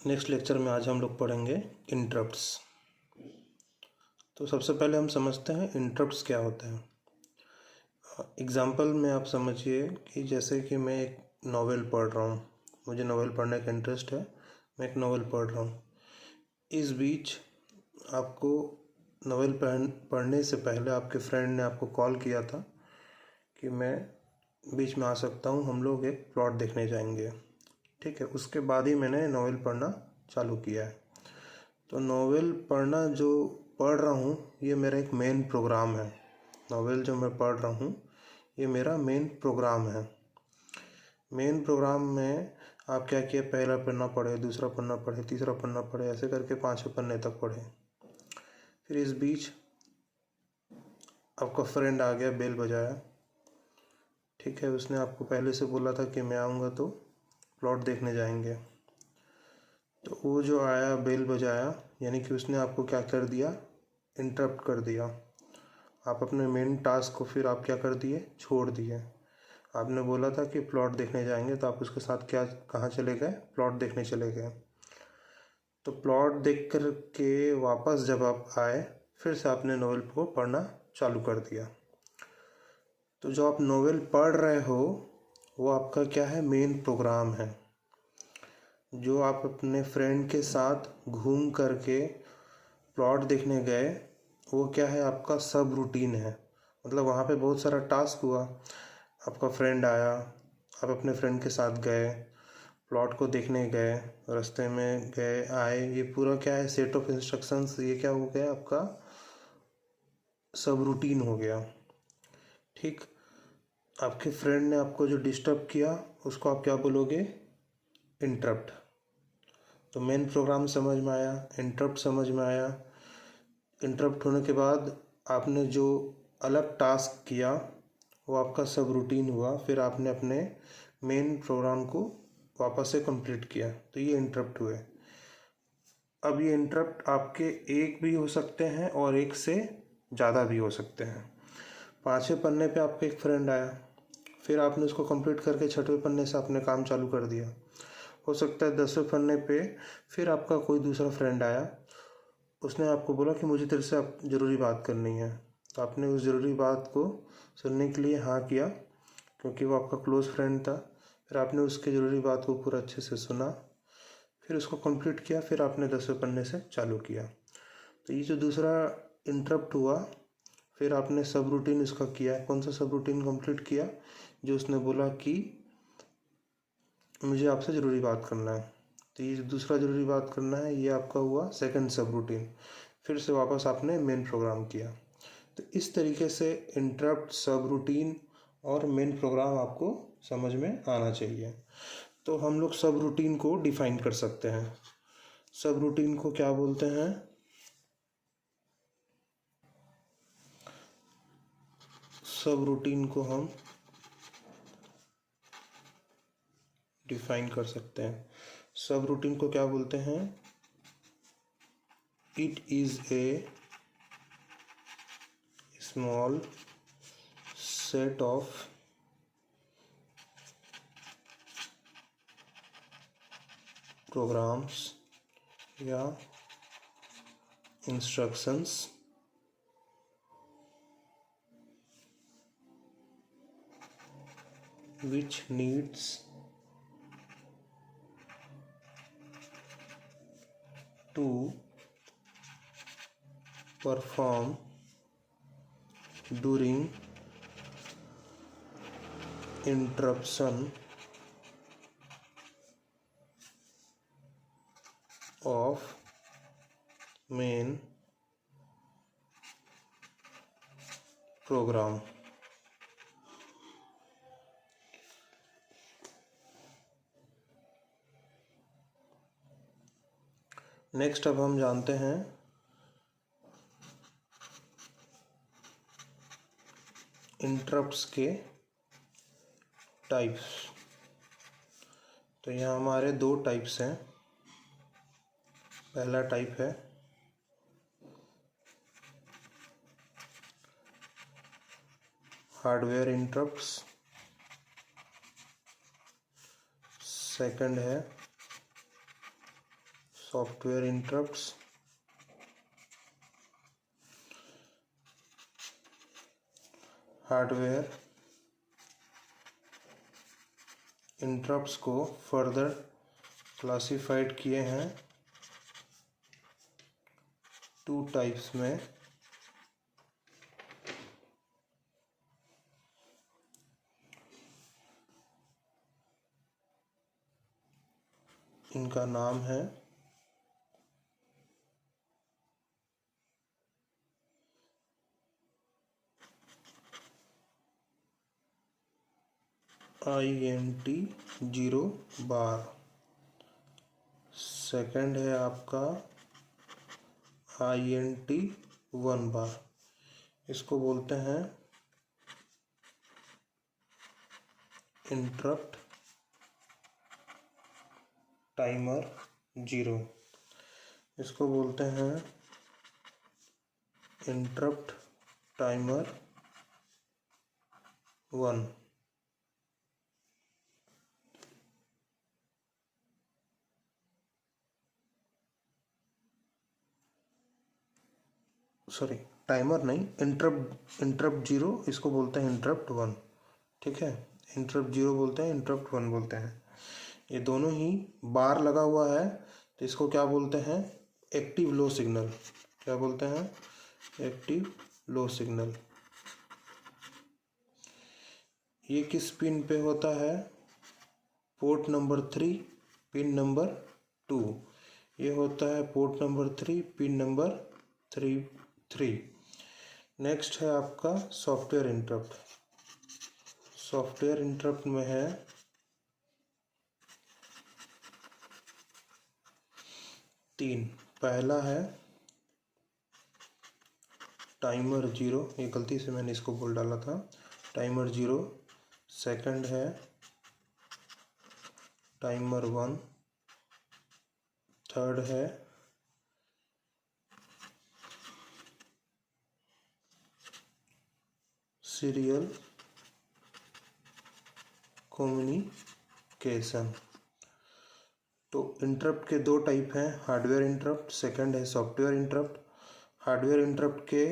Next lecture में आज हम लोग पढ़ेंगे इंटरप्ट्स। तो सबसे पहले हम समझते हैं इंटरप्ट्स क्या होते हैं। एग्जांपल में आप समझिए कि जैसे कि मैं एक नॉवेल पढ़ रहा हूँ, मुझे नॉवेल पढ़ने का इंटरेस्ट है, मैं एक नॉवेल पढ़ रहा हूँ। इस बीच आपको नॉवेल पढ़ने से पहले आपके फ्रेंड ने आपको कॉल किया था कि मैं बीच में आ सकता हूँ, हम लोग एक प्लॉट देखने जाएंगे। ठीक है, उसके बाद ही मैंने नॉवेल पढ़ना चालू किया है। तो नॉवेल पढ़ना जो पढ़ रहा हूँ ये मेरा एक मेन प्रोग्राम है। नॉवेल जो मैं पढ़ रहा हूँ ये मेरा मेन प्रोग्राम है। मेन प्रोग्राम में आप क्या किए, पहला पन्ना पढ़े, दूसरा पन्ना पढ़े, तीसरा पन्ना पढ़े, ऐसे करके 5वें पन्ने तक पढ़े। फिर इस बीच आपका फ्रेंड आ गया, बेल बजाया। ठीक है, उसने आपको पहले से बोला था कि मैं आऊँगा तो प्लॉट देखने जाएंगे। तो वो जो आया, बेल बजाया, यानी कि उसने आपको क्या कर दिया, इंटरप्ट कर दिया। आप अपने मेन टास्क को फिर आप क्या कर दिए, छोड़ दिए। आपने बोला था कि प्लॉट देखने जाएंगे, तो आप उसके साथ क्या कहाँ चले गए, प्लॉट देखने चले गए। तो प्लॉट देख कर के वापस जब आप आए, फिर से आपने नॉवेल को पढ़ना चालू कर दिया। तो जो आप नॉवेल पढ़ रहे हो वो आपका क्या है, मेन प्रोग्राम है। जो आप अपने फ्रेंड के साथ घूम करके प्लॉट देखने गए वो क्या है, आपका सब रूटीन है। मतलब वहाँ पे बहुत सारा टास्क हुआ, आपका फ्रेंड आया, आप अपने फ्रेंड के साथ गए, प्लॉट को देखने गए, रास्ते में गए आए, ये पूरा क्या है, सेट ऑफ इंस्ट्रक्शंस, ये क्या हो गया, आपका सब रूटीन हो गया। ठीक, आपके फ्रेंड ने आपको जो डिस्टर्ब किया उसको आप क्या बोलोगे, इंटरप्ट। तो मेन प्रोग्राम समझ में आया, इंटरप्ट समझ में आया। इंटरप्ट होने के बाद आपने जो अलग टास्क किया वो आपका सब रूटीन हुआ, फिर आपने अपने मेन प्रोग्राम को वापस से कंप्लीट किया, तो ये इंटरप्ट हुए। अब ये इंटरप्ट आपके एक भी हो सकते हैं और एक से ज़्यादा भी हो सकते हैं। 5वें पन्ने पे आपका एक फ्रेंड आया, फिर आपने उसको कंप्लीट करके 6वें पन्ने से आपने काम चालू कर दिया। हो सकता है 10वें पन्ने पे फिर आपका कोई दूसरा फ्रेंड आया, उसने आपको बोला कि मुझे तेरे से आप ज़रूरी बात करनी है। तो आपने उस ज़रूरी बात को सुनने के लिए हाँ किया, क्योंकि वो आपका क्लोज़ फ्रेंड था। फिर आपने उसके ज़रूरी बात को पूरा अच्छे से सुना, फिर उसको कंप्लीट किया, फिर आपने 10वें पन्ने से चालू किया। तो ये जो दूसरा इंटरप्ट हुआ, फिर आपने सब रूटीन उसका किया। कौन सा सब रूटीन कंप्लीट किया, जो उसने बोला कि मुझे आपसे ज़रूरी बात करना है। तो ये दूसरा ज़रूरी बात करना है, ये आपका हुआ सेकंड सब रूटीन। फिर से वापस आपने मेन प्रोग्राम किया। तो इस तरीके से इंटरप्ट, सब रूटीन और मेन प्रोग्राम आपको समझ में आना चाहिए। तो हम लोग सब रूटीन को डिफाइन कर सकते हैं। सब रूटीन को क्या बोलते हैं, सब रूटीन को हम डिफाइन कर सकते हैं। सब रूटीन को क्या बोलते हैं, it is a small set of programs या instructions which needs to perform during interruption of main program। Next अब हम जानते हैं इंटरप्ट्स के टाइप्स। तो यहाँ हमारे दो टाइप्स हैं। पहला टाइप है हार्डवेयर इंटरप्ट्स, सेकंड है सॉफ्टवेयर इंटरप्ट्स, हार्डवेयर इंटरप्ट्स को फर्दर क्लासिफाइड किए हैं 2 टाइप्स में। इनका नाम है INT 0 बार, सेकंड है आपका INT 1 बार। इसको बोलते हैं इंटरप्ट टाइमर 0। इसको बोलते हैं इंटरप्ट टाइमर 1। सॉरी, टाइमर नहीं, इंटरप्ट 0 इसको बोलते हैं इंटरप्ट 1। ठीक है, इंटरप्ट 0 बोलते हैं, इंटरप्ट 1 बोलते हैं। ये दोनों ही बार लगा हुआ है तो इसको क्या बोलते हैं? Active low signal. क्या बोलते हैं? Active low signal. ये किस पिन पे होता है? Port number 3 pin number 2। ये होता है port number 3 pin number 3। Next है आपका सॉफ्टवेयर इंटरप्ट। सॉफ्टवेयर इंटरप्ट में है तीन। पहला है टाइमर 0, ये गलती से मैंने इसको बोल डाला था, टाइमर 0। सेकंड है टाइमर 1। थर्ड है सीरियल कम्युनिकेशन। तो इंटरप्ट के 2 टाइप हैं, हार्डवेयर इंटरप्ट, सेकंड है सॉफ्टवेयर इंटरप्ट। हार्डवेयर इंटरप्ट के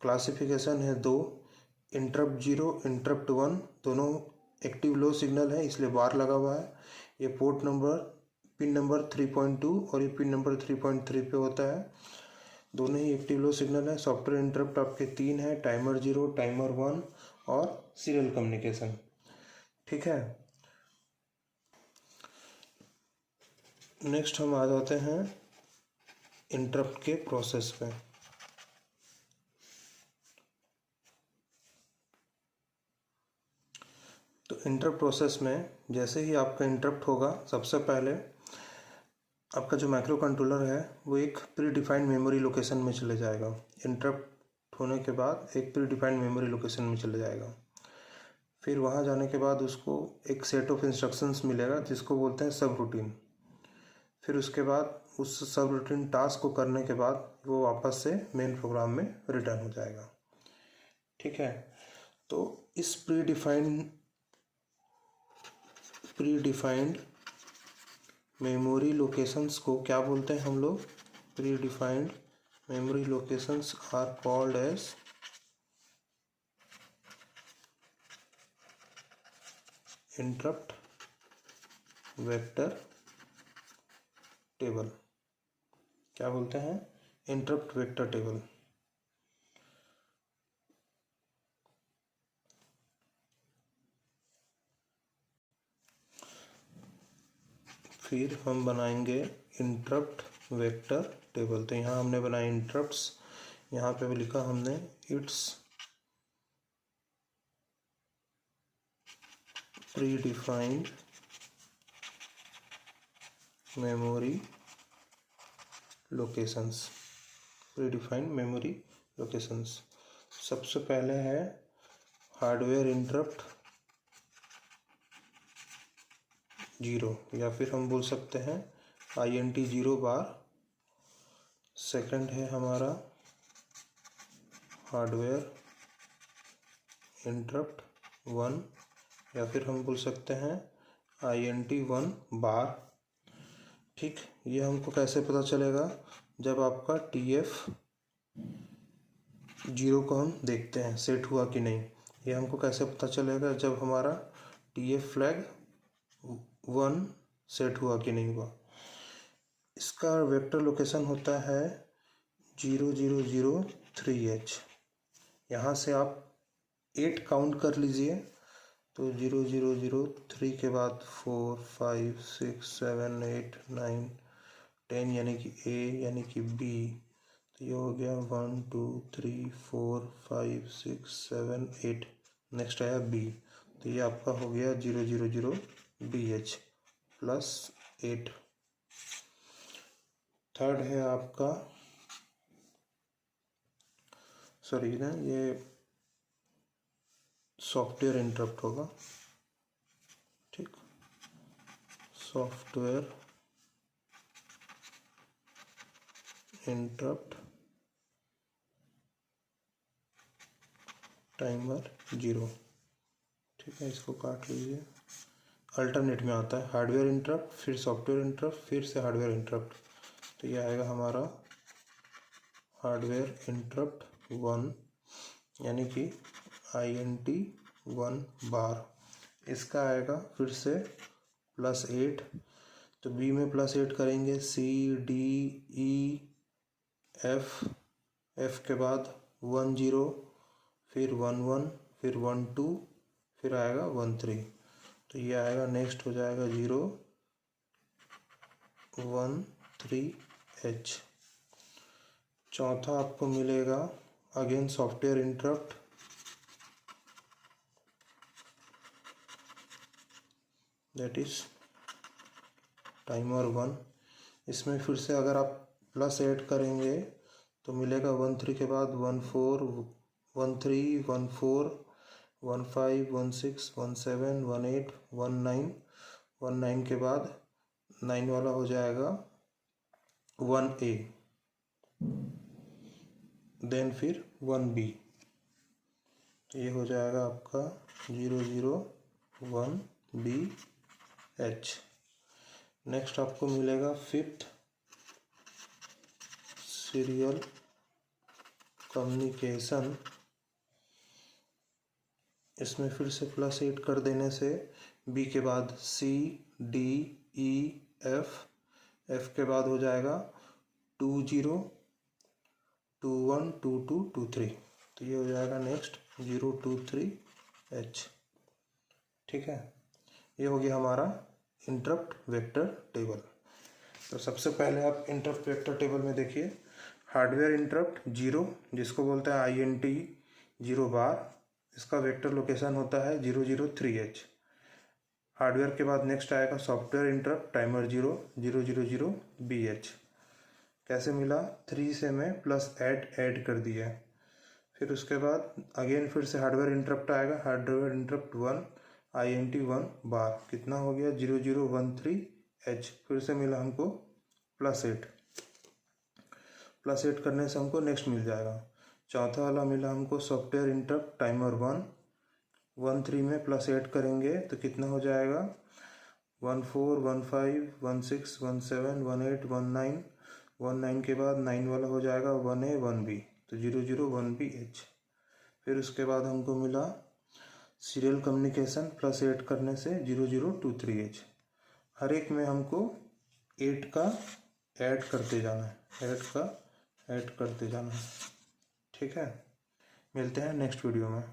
क्लासिफिकेशन है 2, इंटरप्ट 0, इंटरप्ट 1। दोनों एक्टिव लो सिग्नल है इसलिए बार लगा हुआ है। ये पोर्ट नंबर पिन नंबर 3.2 और ये पिन नंबर 3.3 पे होता है। दोनों ही एक्टिव लो सिग्नल है। सॉफ्टवेयर इंटरप्ट आपके 3 है, टाइमर 0, टाइमर 1 और सीरियल कम्युनिकेशन। ठीक है, नेक्स्ट हम आ जाते हैं इंटरप्ट के प्रोसेस पे। तो इंटरप्ट प्रोसेस में जैसे ही आपका इंटरप्ट होगा, सबसे पहले आपका जो माइक्रो कंट्रोलर है वो एक प्री डिफाइंड मेमोरी लोकेशन में चले जाएगा। इंटरप्ट होने के बाद एक प्री डिफाइंड मेमोरी लोकेशन में चले जाएगा। फिर वहाँ जाने के बाद उसको एक सेट ऑफ इंस्ट्रक्शंस मिलेगा जिसको बोलते हैं सब रूटीन। फिर उसके बाद उस सब रूटीन टास्क को करने के बाद वो वापस से मेन प्रोग्राम में रिटर्न हो जाएगा। ठीक है, तो इस प्री डिफाइंड मेमोरी लोकेशंस को क्या बोलते हैं हम लोग? Predefined memory locations are called as interrupt vector table. क्या बोलते हैं? Interrupt vector table. फिर हम बनाएंगे इंटरप्ट वेक्टर टेबल। तो यहाँ हमने बनाए इंटरप्ट्स, यहाँ पे भी लिखा हमने it's pre defined memory locations. Pre defined memory locations. सबसे पहले है हार्डवेयर इंटरप्ट 0, या फिर हम बोल सकते हैं INT 0 बार। सेकंड है हमारा हार्डवेयर इंटरप्ट 1, या फिर हम बोल सकते हैं INT 1 बार। ठीक, ये हमको कैसे पता चलेगा, जब आपका TF 0 को हम देखते हैं सेट हुआ कि नहीं। ये हमको कैसे पता चलेगा, जब हमारा TF फ्लैग 1 सेट हुआ कि नहीं हुआ। इसका वेक्टर लोकेशन होता है 0003H। यहाँ से आप 8 काउंट कर लीजिए, तो 0003 के बाद 4 5 6 7 8 9 10 यानी कि A यानी कि B, तो ये हो गया 1 2 3 4 5 6 7 8। नेक्स्ट आया B, तो ये आपका हो गया 000BH प्लस 8। थर्ड है आपका, सॉरी ना, ये सॉफ्टवेयर इंटरप्ट होगा। ठीक, सॉफ्टवेयर इंटरप्ट टाइमर 0। ठीक है, इसको काट लीजिए। अल्टरनेट में आता है हार्डवेयर इंटरप्ट, फिर सॉफ्टवेयर इंटरप्ट, फिर से हार्डवेयर इंटरप्ट। तो ये आएगा हमारा हार्डवेयर इंटरप्ट 1 यानी कि INT1 बार। इसका आएगा फिर से +8, तो B में +8 करेंगे, C D E F, F के बाद 1 0, फिर 1 1, फिर 1 2, फिर आएगा 1 3। तो ये आएगा, नेक्स्ट हो जाएगा 0 1 3H। चौथा आपको मिलेगा again software interrupt, that is timer 1। इसमें फिर से अगर आप +8 करेंगे तो मिलेगा 1 3 के बाद 1 4 1 3 1 4 1 5 1 6 1 7 1 8 1 9 1 9 के बाद 9 वाला हो जाएगा 1A, देन फिर 1B। तो ये हो जाएगा आपका 001BH। नेक्स्ट आपको मिलेगा फिफ्थ सीरियल कम्युनिकेशन। इसमें फिर से +8 कर देने से B के बाद C D E F, F के बाद हो जाएगा 2 0 2 1 2 2 2 3। तो ये हो जाएगा नेक्स्ट 0 2 3H। ठीक है, ये हो गया हमारा इंटरप्ट वेक्टर टेबल। तो सबसे पहले आप इंटरप्ट वेक्टर टेबल में देखिए, हार्डवेयर इंटरप्ट 0 जिसको बोलते हैं INT 0 बार, इसका वेक्टर लोकेशन होता है 003H। हार्डवेयर के बाद नेक्स्ट आएगा सॉफ्टवेयर इंटरप्ट टाइमर 0 000BH। कैसे मिला, 3 से मैं +8 ऐड कर दिया। फिर उसके बाद अगेन फिर से हार्डवेयर इंटरप्ट आएगा, हार्डवेयर इंटरप्ट 1 INT 1 बार, कितना हो गया 0013H। फिर से मिला हमको +8, +8 करने से हमको नेक्स्ट मिल जाएगा। चौथा वाला मिला हमको सॉफ्टवेयर इंटरप्ट टाइमर 1 1 3 में +8 करेंगे तो कितना हो जाएगा 1 4 1 5 1 6 1 7 1 8 1 9 1 9 के बाद 9 वाला हो जाएगा 1A 1B, तो 001BH। फिर उसके बाद हमको मिला सीरियल कम्युनिकेशन +8 करने से 0023H। हर एक में हमको 8 का ऐड करते जाना है, 8 का ऐड करते जाना है। ठीक है, मिलते हैं नेक्स्ट वीडियो में।